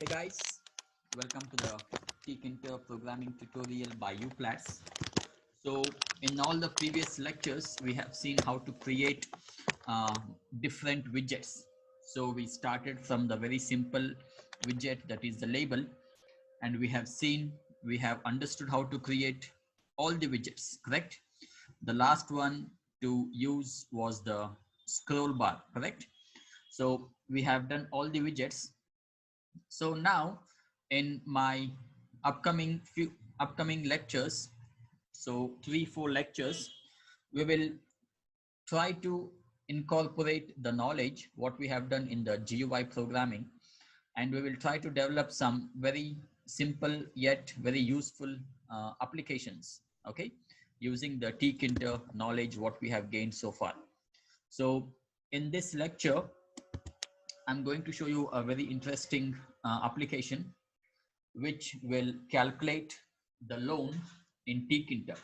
Hey guys, welcome to the Tkinter programming tutorial by UClass. So in all the previous lectures, we have seen how to create uh, different widgets. So we started from the very simple widget, that is the label, and we have understood how to create all the widgets, correct? The last one to use was the scroll bar, correct? So we have done all the widgets. So now in my upcoming lectures, so 3-4 lectures, we will try to incorporate the knowledge what we have done in the GUI programming, and we will try to develop some very simple yet very useful applications, okay, using the Tkinter knowledge what we have gained so far. So in this lecture, I'm going to show you a very interesting application which will calculate the loan in Tkinter.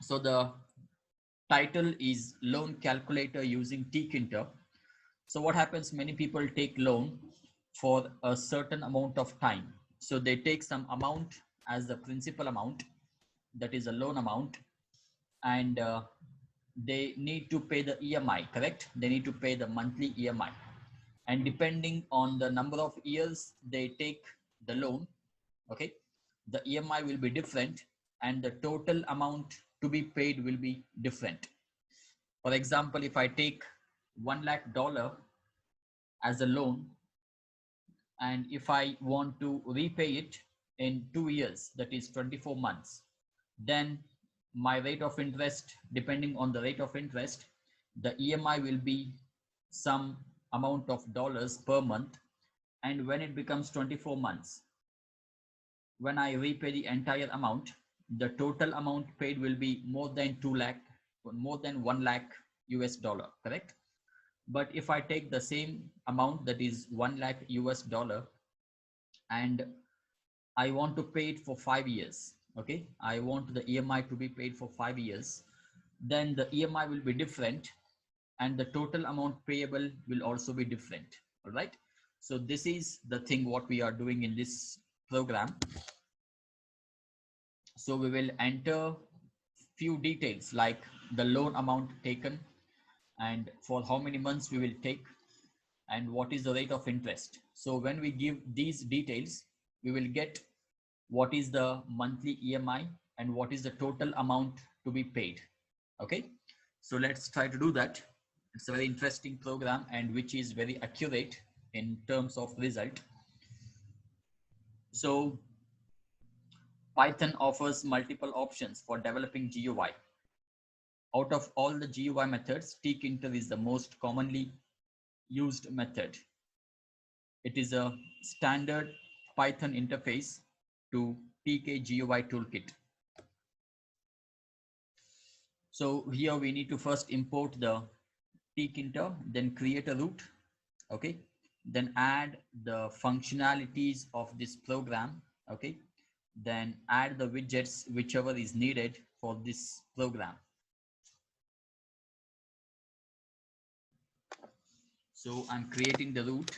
So the title is loan calculator using Tkinter. So what happens, many people take loan for a certain amount of time. So they take some amount as the principal amount, that is a loan amount, and they need to pay the EMI, correct? They need to pay the monthly EMI. And depending on the number of years they take the loan, okay, the EMI will be different and the total amount to be paid will be different. For example, if I take $1 lakh as a loan, and if I want to repay it in 2 years, that is 24 months, then my rate of interest, depending on the rate of interest, the EMI will be some amount of dollars per month. And when it becomes 24 months, when I repay the entire amount, the total amount paid will be more than 2 lakh, more than 1 lakh US dollar, correct? But if I take the same amount, that is 1 lakh US dollar, and I want to pay it for 5 years, okay, I want the EMI to be paid for 5 years, then the EMI will be different and the total amount payable will also be different. All right, so this is the thing what we are doing in this program. So we will enter few details like the loan amount taken and for how many months we will take and what is the rate of interest. So when we give these details, we will get what is the monthly EMI and what is the total amount to be paid. Okay, so let's try to do that. It's a very interesting program and which is very accurate in terms of result. So Python offers multiple options for developing GUI. Out of all the GUI methods, Tkinter is the most commonly used method. It is a standard Python interface to TK GUI toolkit. So here we need to first import the Tkinter, then create a root, okay, then add the functionalities of this program, okay, then add the widgets whichever is needed for this program. So I'm creating the root.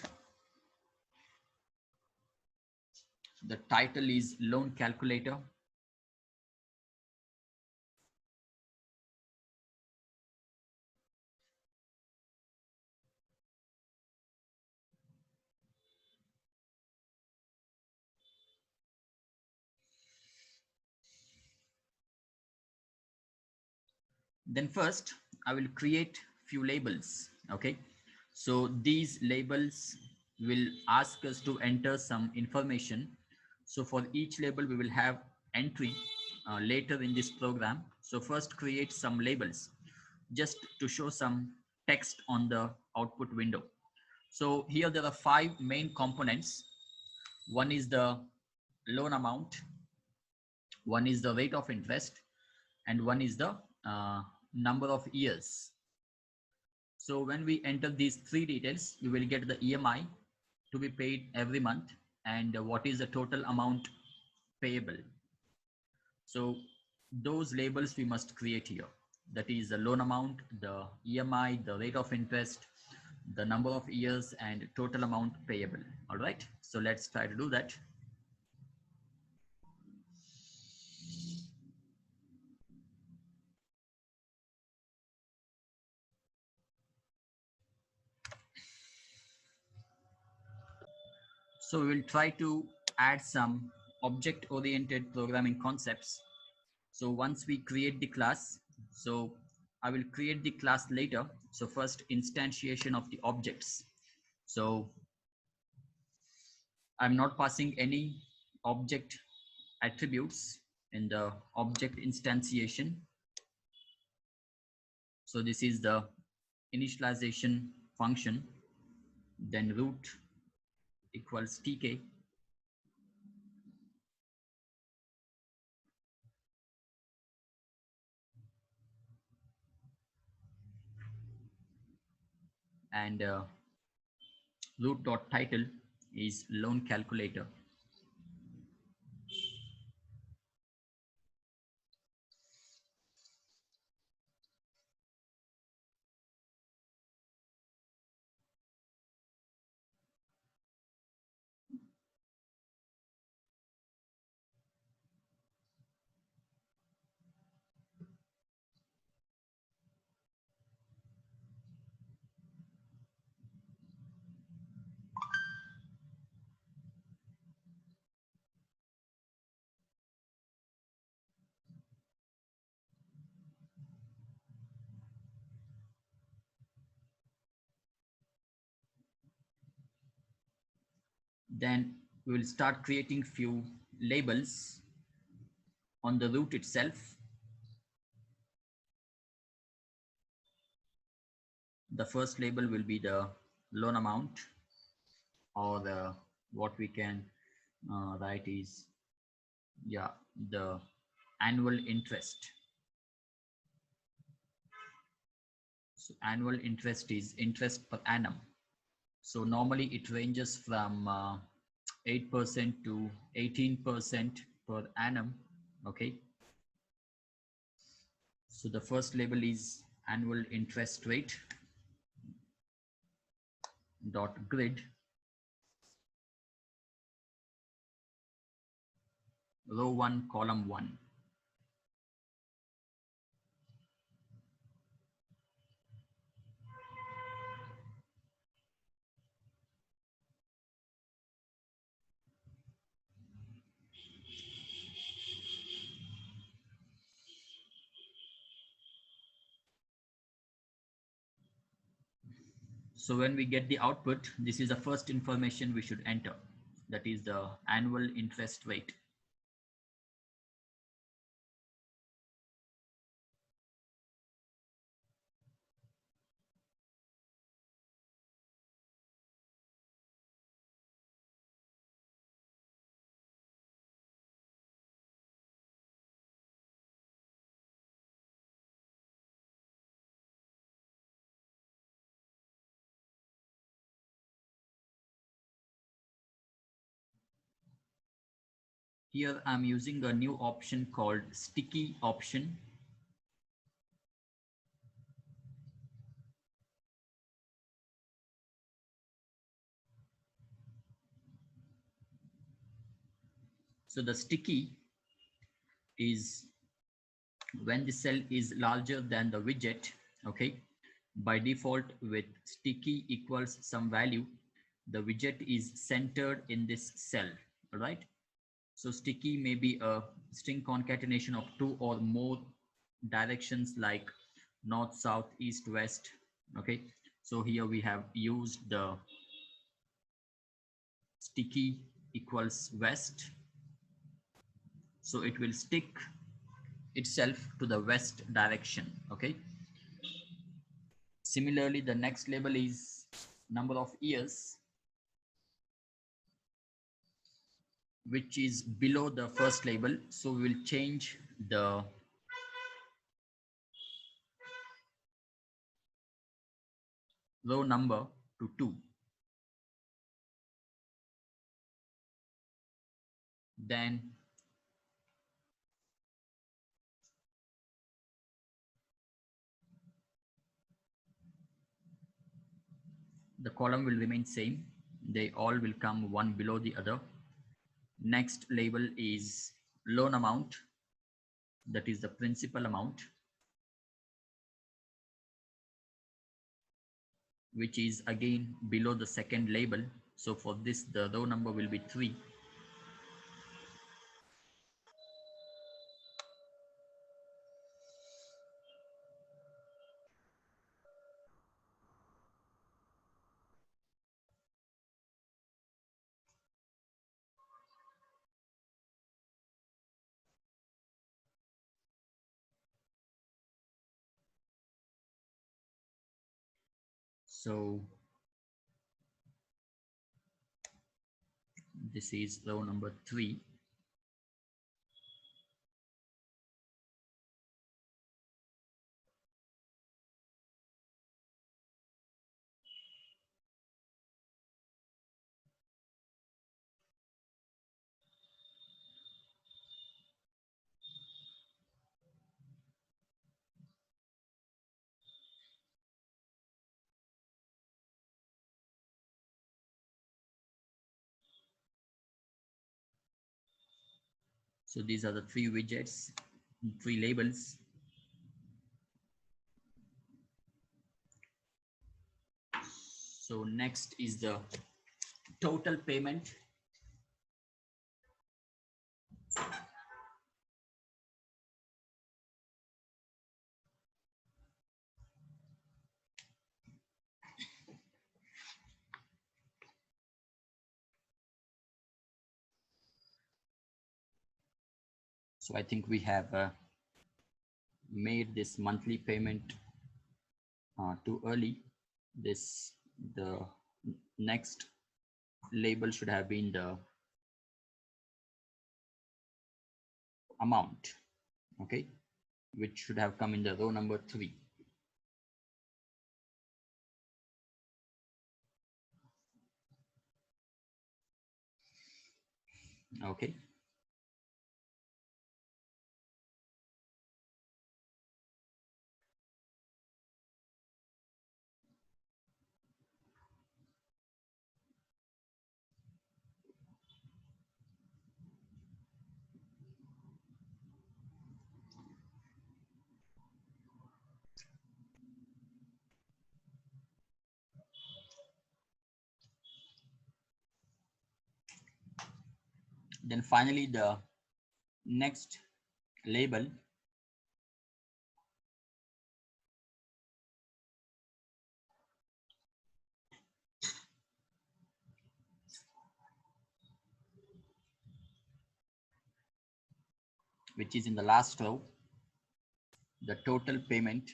The title is loan calculator. Then first I will create few labels, okay. So these labels will ask us to enter some information. So for each label we will have entry later in this program. So first create some labels just to show some text on the output window. So here there are 5 main components. One is the loan amount, one is the rate of interest, and one is the number of years. So when we enter these 3 details, we will get the EMI to be paid every month and what is the total amount payable. So those labels we must create here. That is the loan amount, the EMI, the rate of interest, the number of years and total amount payable. All right, so let's try to do that. So we will try to add some object-oriented programming concepts. So once we create the class, so I will create the class later. So first instantiation of the objects. So I'm not passing any object attributes in the object instantiation. So this is the initialization function, then root equals tk, and root.title is loan calculator. Then we will start creating few labels on the root itself. The first label will be the loan amount, or the what we can write is, yeah, the annual interest. So annual interest is interest per annum. So normally it ranges from 8% to 18% per annum. Okay. So the first label is annual interest rate dot grid, row 1 column 1. So when we get the output, this is the first information we should enter. That is the annual interest rate. Here I'm using a new option called sticky option. So the sticky is when the cell is larger than the widget. Okay. By default, with sticky equals some value, the widget is centered in this cell. All right. So sticky may be a string concatenation of two or more directions like north, south, east, west. Okay. So here we have used the sticky equals west. So it will stick itself to the west direction. Okay. Similarly, the next label is number of years, which is below the first label. So we will change the row number to 2. Then The column will remain same. They all will come one below the other. Next label is loan amount, that is the principal amount, which is again below the second label. So for this, the row number will be 3. So this is row number 3. So these are the 3 widgets, 3 labels. So next is the total payment. So I think we have made this monthly payment too early. The next label should have been the amount, okay, which should have come in the row number 3. Okay. Then finally, the next label which is in the last row, the total payment.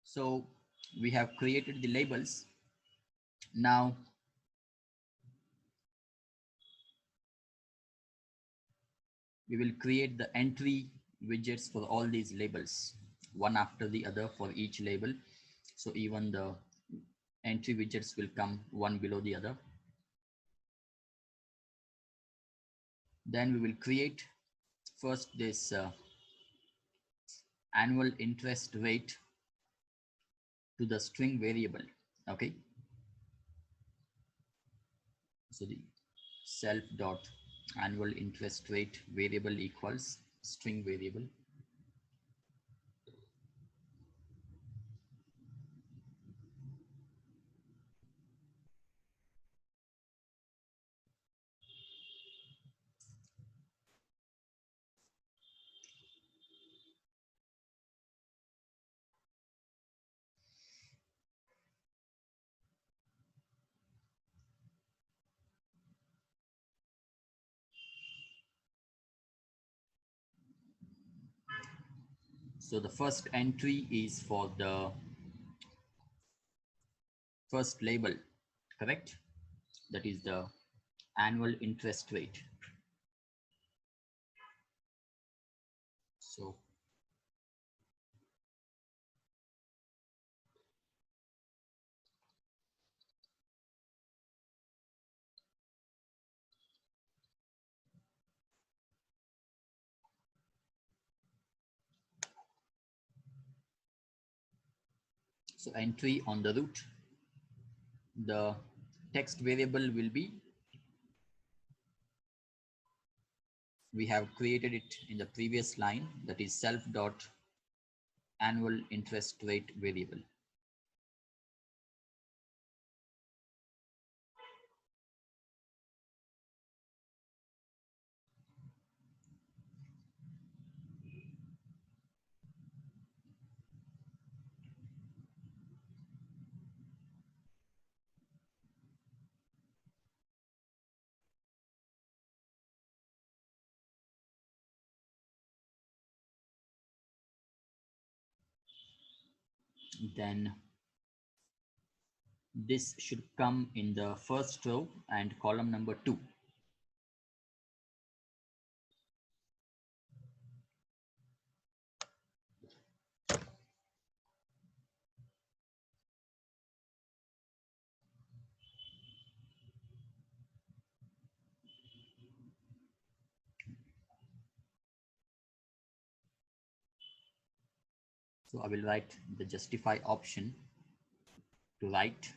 So we have created the labels. Now we will create the entry widgets for all these labels, one after the other for each label. So even the entry widgets will come one below the other. Then we will create first this annual interest rate to the string variable. Okay. So the self dot annual interest rate variable equals string variable. So the first entry is for the first label, correct? That is the annual interest rate. So entry on the root, the text variable will be, we have created it in the previous line, that is self dot annual interest rate variable. Then this should come in the first row and column number 2. So I will write the justify option to write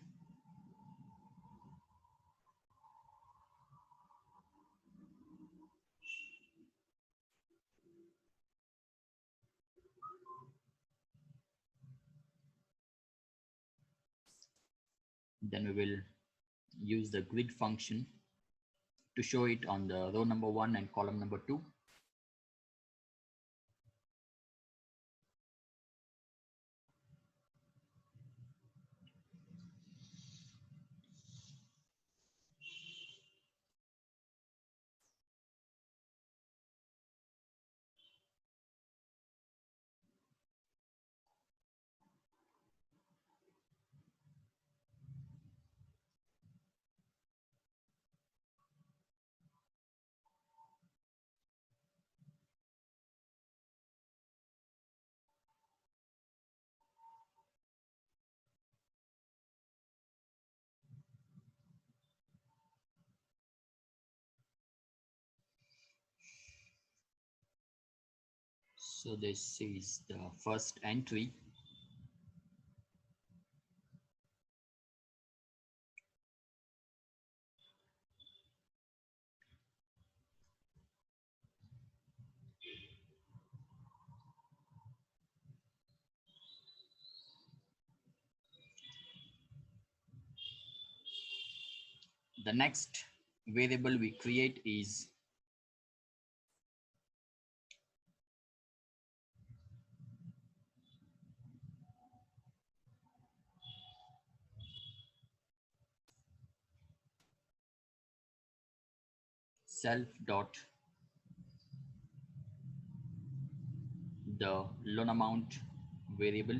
then we will use the grid function to show it on the row number 1 and column number 2. So this is the first entry. The next variable we create is self dot the loan amount variable.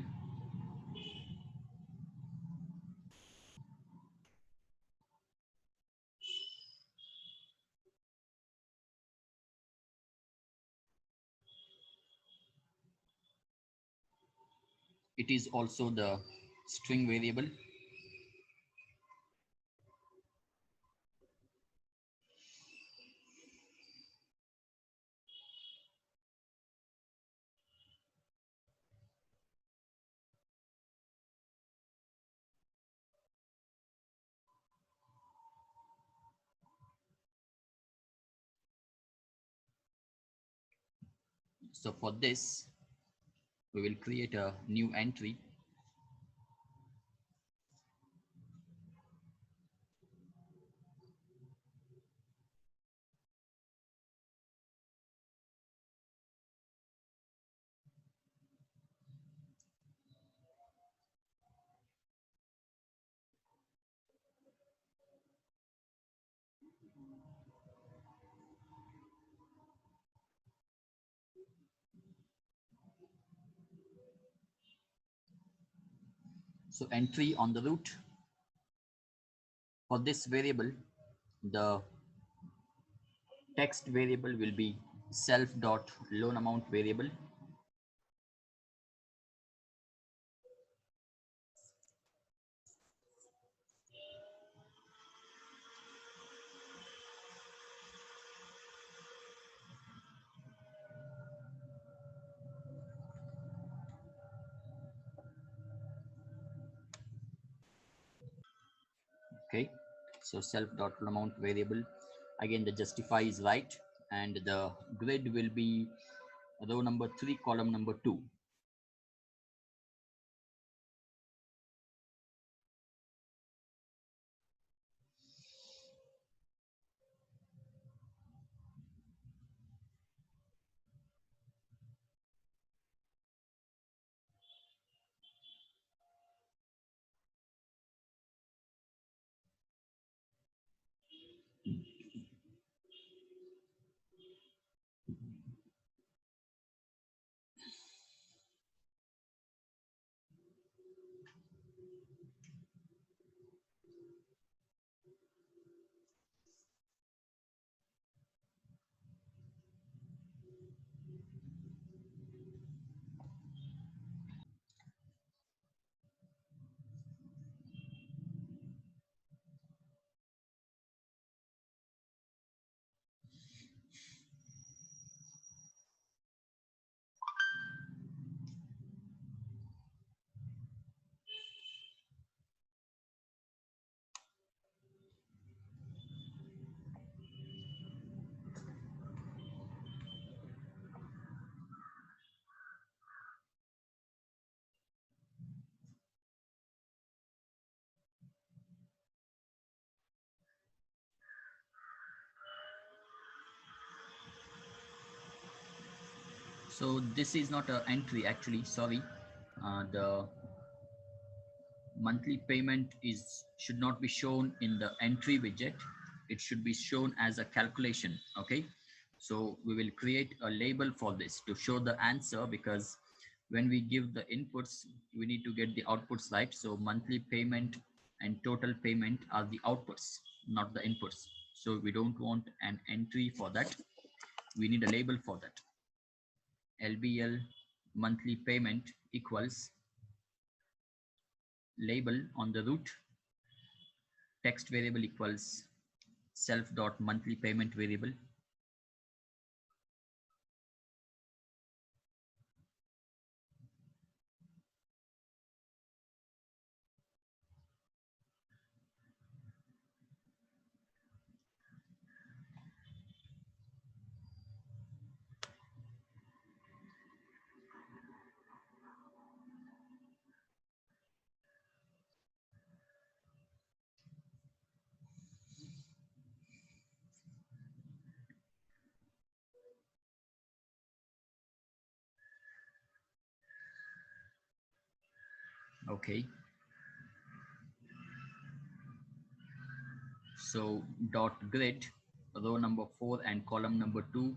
It is also the string variable. So for this, we will create a new entry. So entry on the root. For this variable, the text variable will be self dot loan amount variable. Okay, so self dot loan amount variable. Again, the justify is right, and the grid will be row number 3, column number 2. So this is not an entry actually, sorry. The monthly payment is should not be shown in the entry widget. It should be shown as a calculation. Okay, so we will create a label for this to show the answer, because when we give the inputs, we need to get the outputs right. So monthly payment and total payment are the outputs, not the inputs. So we don't want an entry for that. We need a label for that. LBL monthly payment equals label on the root, text variable equals self dot monthly payment variable. Okay, so dot grid, row number 4 and column number 2,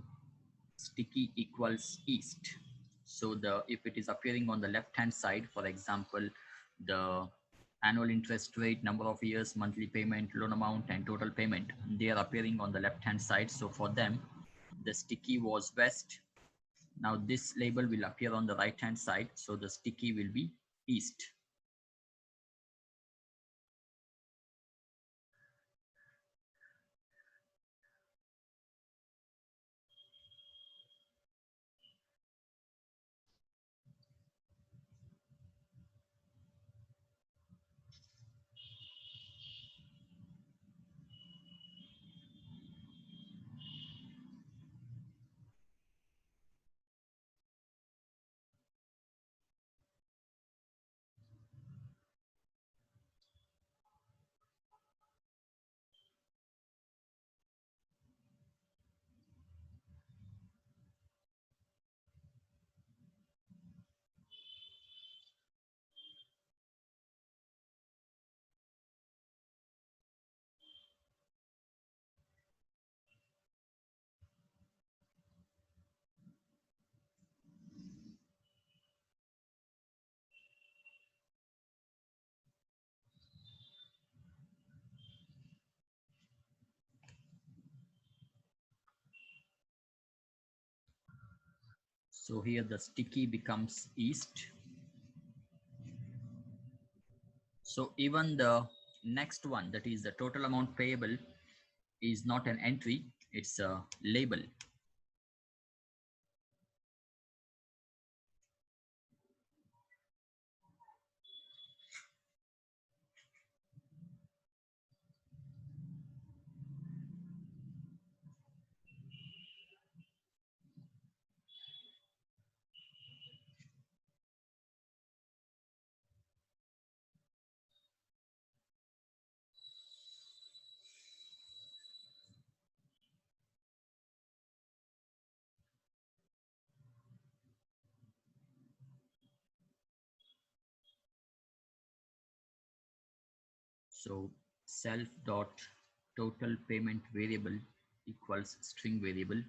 sticky equals east. So the if it is appearing on the left hand side, for example, the annual interest rate, number of years, monthly payment, loan amount, and total payment, they are appearing on the left hand side. So for them, the sticky was west. Now this label will appear on the right hand side, so the sticky will be east. So here the sticky becomes east. So even the next one, that is the total amount payable, is not an entry, it's a label. So self dot total payment variable equals string variable.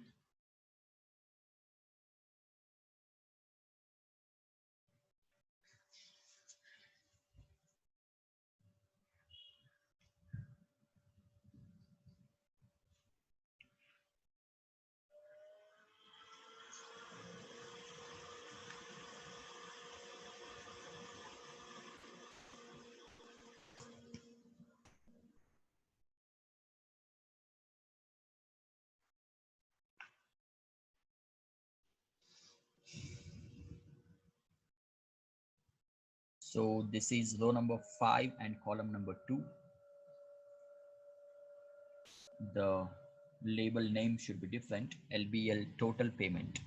So this is row number 5 and column number 2. The label name should be different, LBL total payment.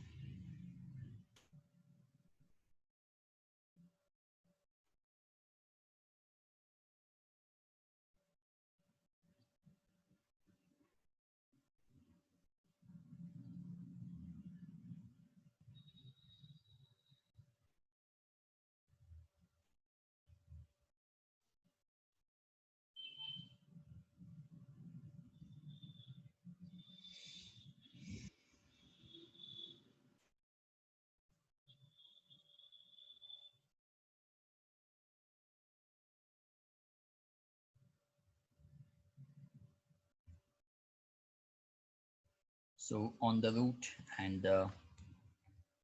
So on the root, and the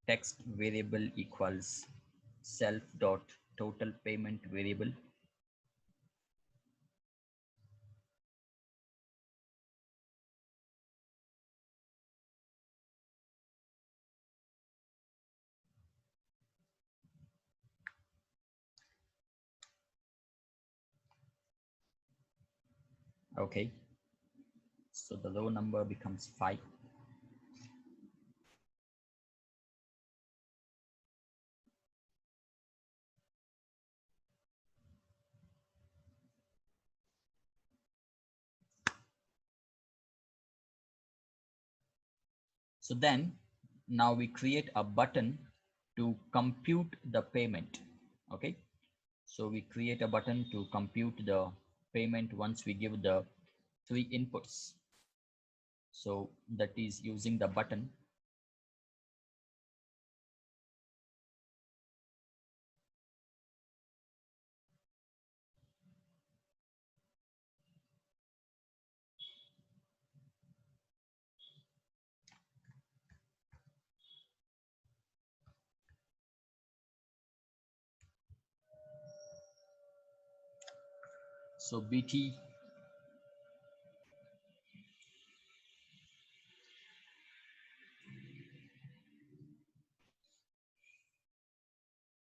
text variable equals self dot total payment variable. Okay, so the row number becomes 5. So then now we create a button to compute the payment. Okay, so we create a button to compute the payment once we give the 3 inputs. So that is using the button. So BT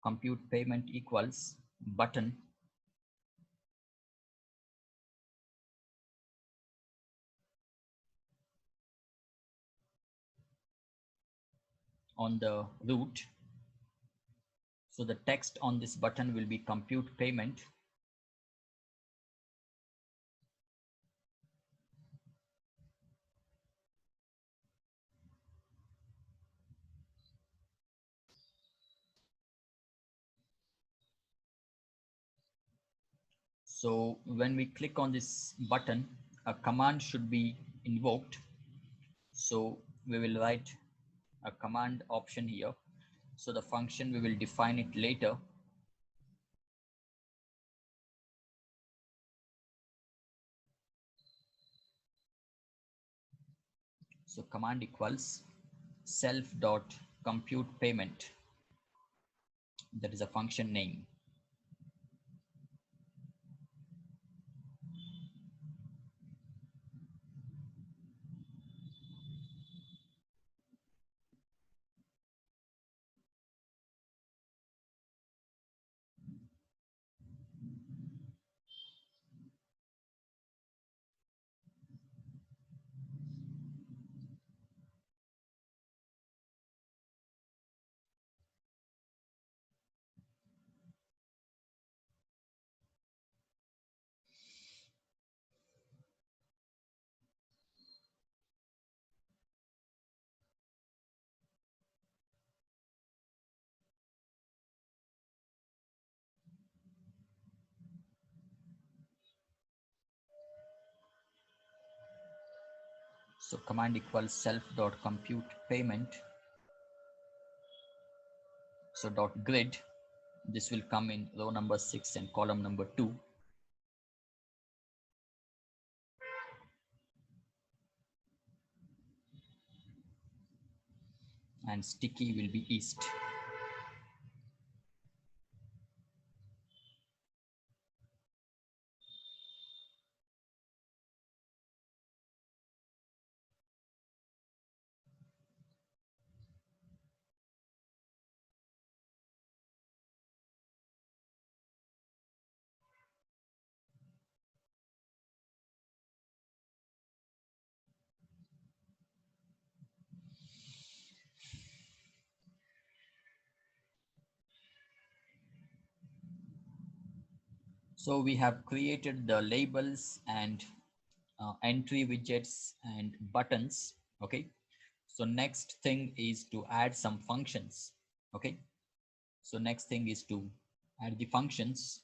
compute payment equals button on the root. So the text on this button will be compute payment. So when we click on this button, a command should be invoked. So we will write a command option here. So the function, we will define it later. So command equals self dot compute payment. That is a function name. So command equals self dot compute payment. So dot grid, this will come in row number 6 and column number 2. And sticky will be east. So we have created the labels and entry widgets and buttons. Okay. So next thing is to add some functions. Okay. So next thing is to add the functions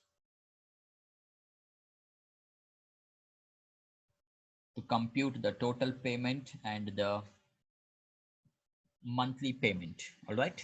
to compute the total payment and the monthly payment. All right.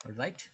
All right.